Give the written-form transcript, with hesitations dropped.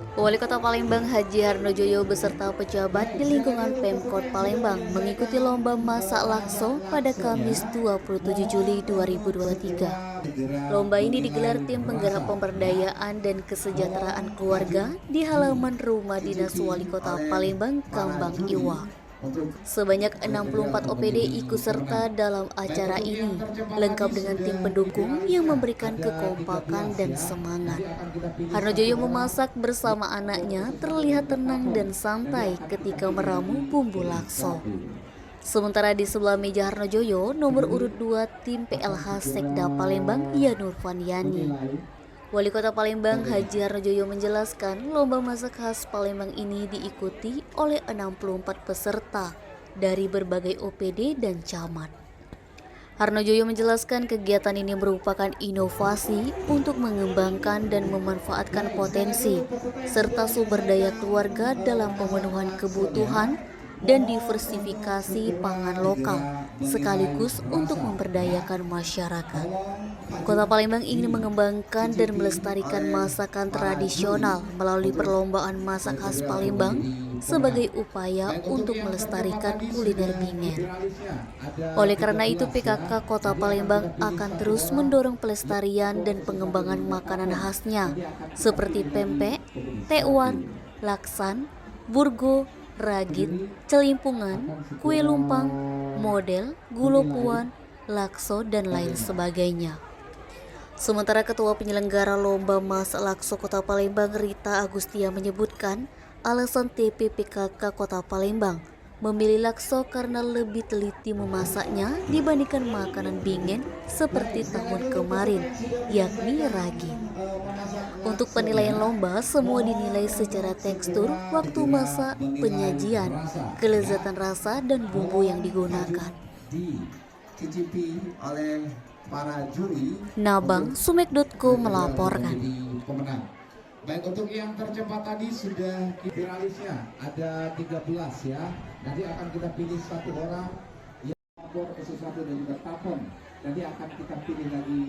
Wali Kota Palembang Haji Harnojoyo beserta pejabat di lingkungan Pemkot Palembang mengikuti lomba masak lakso pada Kamis 27 Juli 2023. Lomba ini digelar tim penggerak pemberdayaan dan kesejahteraan keluarga di halaman rumah dinas Wali Kota Palembang, Kambang Iwa. Sebanyak 64 OPD ikut serta dalam acara ini, lengkap dengan tim pendukung yang memberikan kekompakan dan semangat. Harnojoyo memasak bersama anaknya terlihat tenang dan santai ketika meramu bumbu lakso. Sementara di sebelah meja Harnojoyo, nomor urut 2 tim PLH Sekda Palembang, Yanur Faniani. Wali Kota Palembang Haji Harnojoyo menjelaskan lomba masak khas Palembang ini diikuti oleh 64 peserta dari berbagai OPD dan camat. Harnojoyo menjelaskan kegiatan ini merupakan inovasi untuk mengembangkan dan memanfaatkan potensi serta sumber daya keluarga dalam pemenuhan kebutuhan dan diversifikasi pangan lokal sekaligus untuk memberdayakan masyarakat. Kota Palembang ingin mengembangkan dan melestarikan masakan tradisional melalui perlombaan masak khas Palembang sebagai upaya untuk melestarikan kuliner Bingen. Oleh karena itu, PKK Kota Palembang akan terus mendorong pelestarian dan pengembangan makanan khasnya seperti pempek, tekwan, laksan, burgo, ragit, celimpungan, kue lumpang, model, gulopuan, lakso, dan lain sebagainya. Sementara Ketua Penyelenggara Lomba Masak Lakso Kota Palembang Rita Agustia menyebutkan alasan TPPKK Kota Palembang memilih lakso karena lebih teliti memasaknya dibandingkan makanan Bingen seperti tahun kemarin, yakni ragit. Untuk penilaian lomba, semua dinilai secara tekstur, waktu masak, penyajian, kelezatan rasa, dan bumbu yang digunakan. Dicicipi oleh para juri. Nabang, Sumek.co melaporkan. Baik, untuk yang tercepat tadi sudah finalisnya ada 13 ya. Nanti akan kita pilih satu orang yang lapor ke sesuatu dan juga tapon. Nanti akan kita pilih lagi